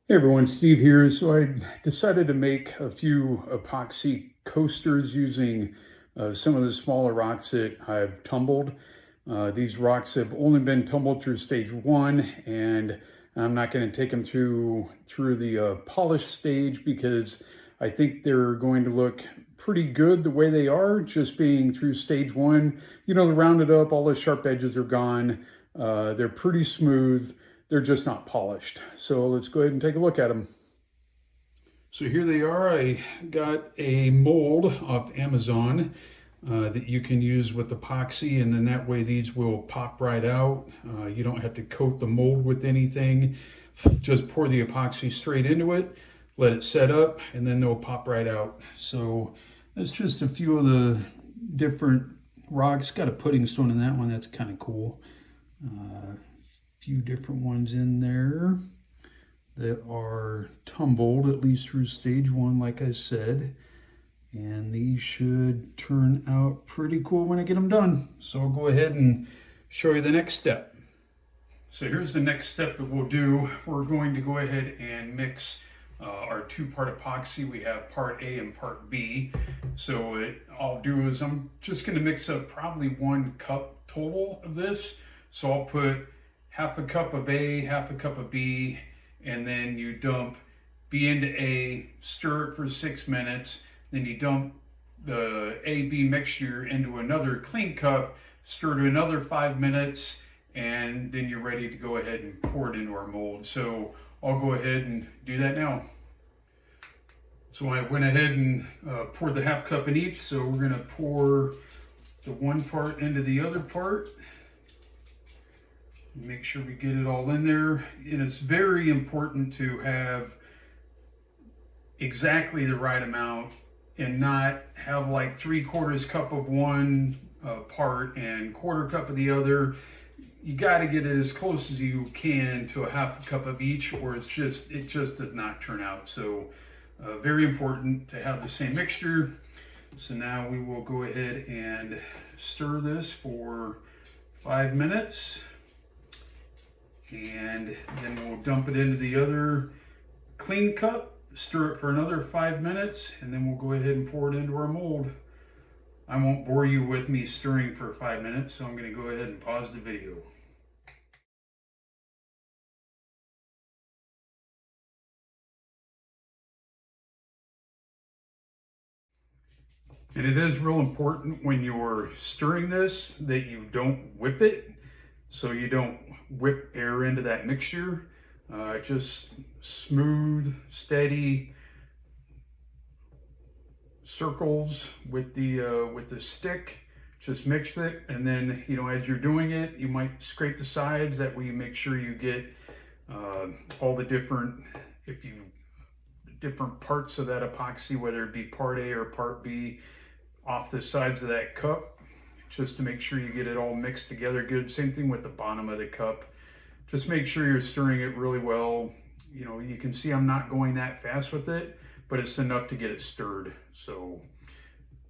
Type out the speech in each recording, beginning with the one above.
Hey everyone, Steve here. So I decided to make a few epoxy coasters using some of the smaller rocks that I've tumbled. These rocks have only been tumbled through stage one, and I'm not going to take them through the polish stage because I think they're going to look pretty good the way they are, just being through stage one. You know, rounded up, all the sharp edges are gone. They're pretty smooth. They're just not polished. So let's go ahead and take a look at them. So here they are. I got a mold off Amazon that you can use with epoxy, and then that way these will pop right out. You don't have to coat the mold with anything. Just pour the epoxy straight into it, let it set up, and then they'll pop right out. So that's just a few of the different rocks. Got a pudding stone in that one. That's kind of cool. Few different ones in there that are tumbled, at least through stage one, like I said. And these should turn out pretty cool when I get them done. So I'll go ahead and show you the next step. So here's the next step that we'll do. We're going to go ahead and mix our two-part epoxy. We have part A and part B. So what I'll do is I'm just going to mix up probably 1 cup total of this. So I'll put half a cup of A, half a cup of B, and then you dump B into A, stir it for 6 minutes, then you dump the A-B mixture into another clean cup, stir it another 5 minutes, and then you're ready to go ahead and pour it into our mold. So I'll go ahead and do that now. So I went ahead and poured the half cup in each, so we're gonna pour the one part into the other part. Make sure we get it all in there. And it's very important to have exactly the right amount and not have like 3/4 cup of one part and 1/4 cup of the other. You got to get it as close as you can to a half a cup of each, or it just does not turn out. So very important to have the same mixture. So now we will go ahead and stir this for 5 minutes. And then we'll dump it into the other clean cup, stir it for another 5 minutes, and then we'll go ahead and pour it into our mold. I won't bore you with me stirring for 5 minutes, so I'm going to go ahead and pause the video. And it is real important when you're stirring this that you don't whip it. So you don't whip air into that mixture. Just smooth, steady circles with the stick. Just mix it, and then as you're doing it, you might scrape the sides. That way you make sure you get all the different parts of that epoxy, whether it be part A or part B, off the sides of that cup, just to make sure you get it all mixed together good. Same thing with the bottom of the cup. Just make sure you're stirring it really well. You can see I'm not going that fast with it, but it's enough to get it stirred. So,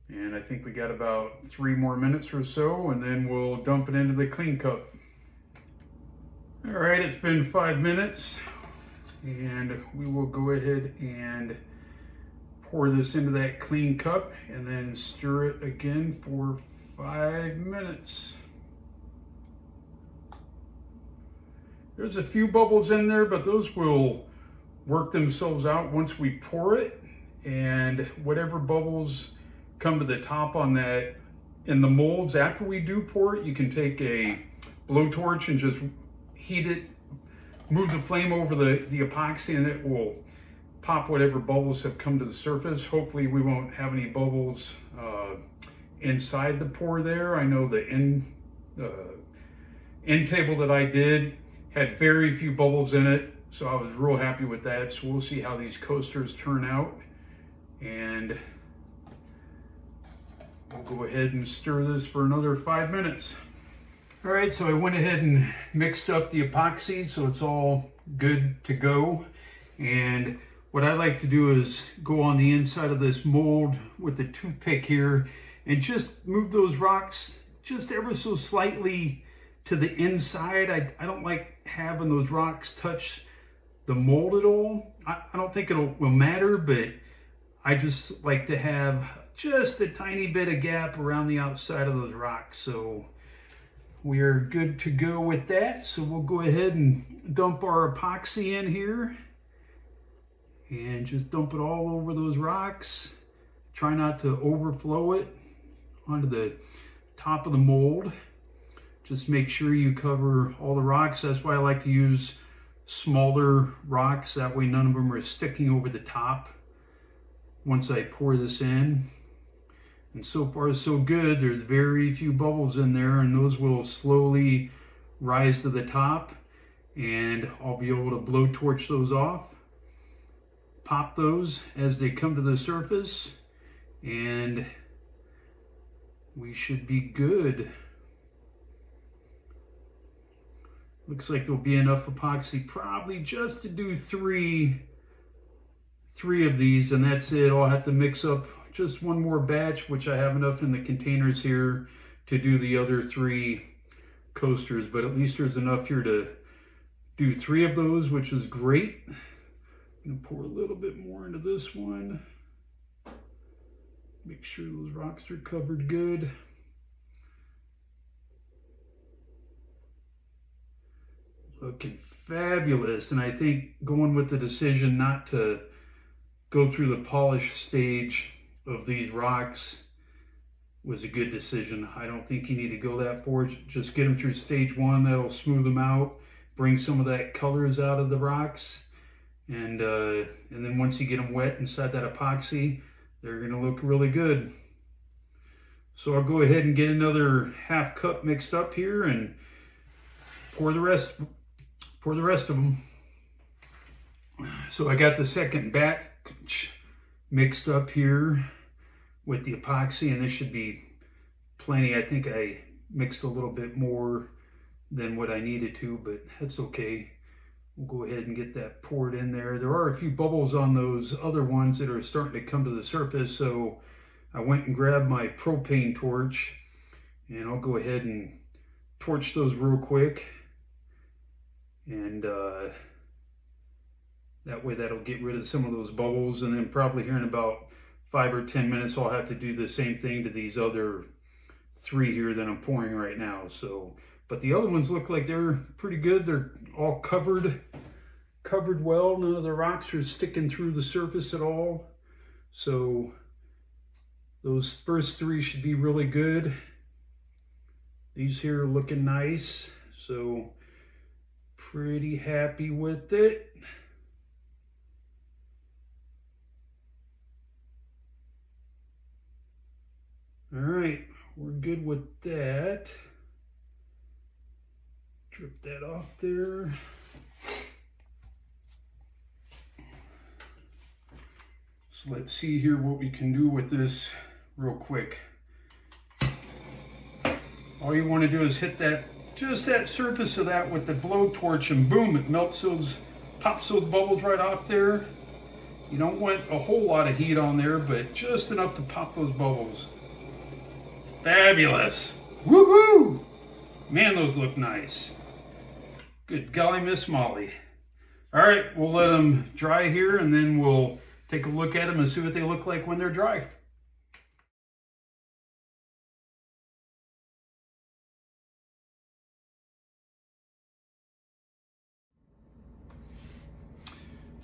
and I think we got about 3 more minutes or so, and then we'll dump it into the clean cup. All right, it's been 5 minutes, and we will go ahead and pour this into that clean cup and then stir it again for 5 minutes. There's a few bubbles in there, but those will work themselves out once we pour it. And whatever bubbles come to the top on that in the molds after we do pour it, you can take a blowtorch and just heat it, move the flame over the epoxy, and it will pop whatever bubbles have come to the surface. Hopefully we won't have any bubbles inside the pour there. I know the end table that I did had very few bubbles in it, so I was real happy with that. So we'll see how these coasters turn out, and we'll go ahead and stir this for another 5 minutes. All right, so I went ahead and mixed up the epoxy so it's all good to go. And what I like to do is go on the inside of this mold with the toothpick here and just move those rocks just ever so slightly to the inside. I don't like having those rocks touch the mold at all. I don't think will matter, but I just like to have just a tiny bit of gap around the outside of those rocks. So we are good to go with that. So we'll go ahead and dump our epoxy in here and just dump it all over those rocks. Try not to overflow it onto the top of the mold. Just make sure you cover all the rocks. That's why I like to use smaller rocks. That way none of them are sticking over the top once I pour this in. And so far so good. There's very few bubbles in there, and those will slowly rise to the top, and I'll be able to blowtorch those off, pop those as they come to the surface, and we should be good. Looks like there'll be enough epoxy probably just to do three of these, and that's it. I'll have to mix up just one more batch, which I have enough in the containers here to do the other 3 coasters, but at least there's enough here to do 3 of those, which is great. I'm gonna pour a little bit more into this one. Make sure those rocks are covered good. Looking fabulous, and I think going with the decision not to go through the polish stage of these rocks was a good decision. I don't think you need to go that far. Just get them through stage 1. That'll smooth them out, bring some of that colors out of the rocks, and then once you get them wet inside that epoxy, they're going to look really good. So I'll go ahead and get another half cup mixed up here and pour the rest of them. So I got the second batch mixed up here with the epoxy, and this should be plenty. I think I mixed a little bit more than what I needed to, but that's okay. We'll go ahead and get that poured in there. There are a few bubbles on those other ones that are starting to come to the surface, so I went and grabbed my propane torch, and I'll go ahead and torch those real quick, and that way that'll get rid of some of those bubbles. And then probably here in about 5 or 10 minutes I'll have to do the same thing to these other 3 here that I'm pouring right now. So, but the other ones look like they're pretty good. They're all covered well. None of the rocks are sticking through the surface at all. So those first 3 should be really good. These here are looking nice, so pretty happy with it. All right, we're good with that. Drip that off there. So let's see here what we can do with this real quick. All you want to do is hit that, just that surface of that with the blowtorch, and boom, it melts those, pops those bubbles right off there. You don't want a whole lot of heat on there, but just enough to pop those bubbles. Fabulous. Woohoo! Man, those look nice. Good golly, Miss Molly. All right, we'll let them dry here, and then we'll take a look at them and see what they look like when they're dry.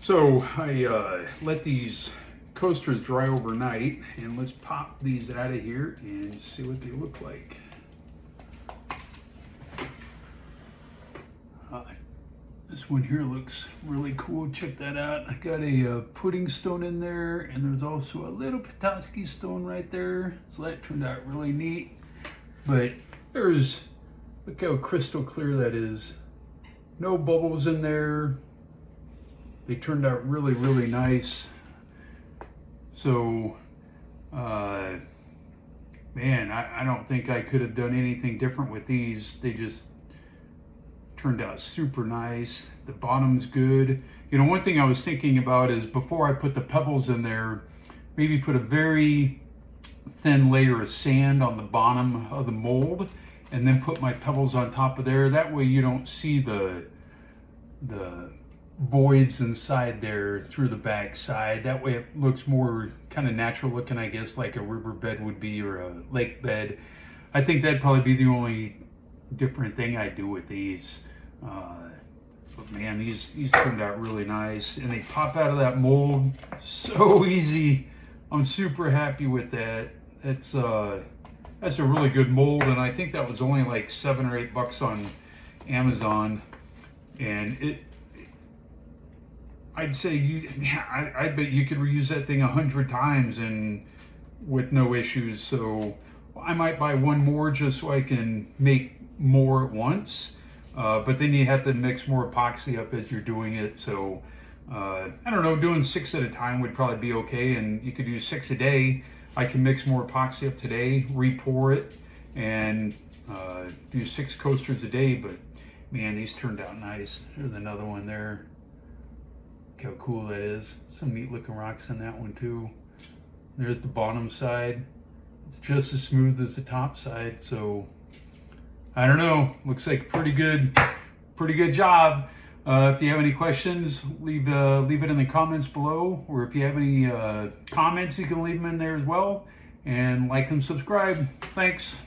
So I let these coasters dry overnight, and let's pop these out of here and see what they look like. This one here looks really cool. Check that out. I got a pudding stone in there, and there's also a little Petoskey stone right there. So that turned out really neat. But look how crystal clear that is. No bubbles in there. They turned out really, really nice. So, man, I don't think I could have done anything different with these. They just turned out super nice. The bottom's good. You know, one thing I was thinking about is before I put the pebbles in there, maybe put a very thin layer of sand on the bottom of the mold, and then put my pebbles on top of there. That way you don't see the voids inside there through the back side. That way it looks more kind of natural looking, I guess, like a riverbed would be, or a lake bed. I think that'd probably be the only different thing I do with these. But man, these turned out really nice, and they pop out of that mold so easy. I'm super happy with that. That's a really good mold, and I think that was only like $7 or $8 on Amazon. And I'd say I bet you could reuse that thing 100 times and with no issues. So I might buy one more just so I can make more at once. But then you have to mix more epoxy up as you're doing it. So I don't know, doing 6 at a time would probably be okay. And you could do 6 a day. I can mix more epoxy up today, re-pour it, and do 6 coasters a day. But man, these turned out nice. There's another one there. Look how cool that is. Some neat looking rocks on that one too. There's the bottom side. It's just as smooth as the top side. So I don't know, looks like pretty good job. If you have any questions, leave it in the comments below, or if you have any comments, you can leave them in there as well. And like and subscribe. Thanks.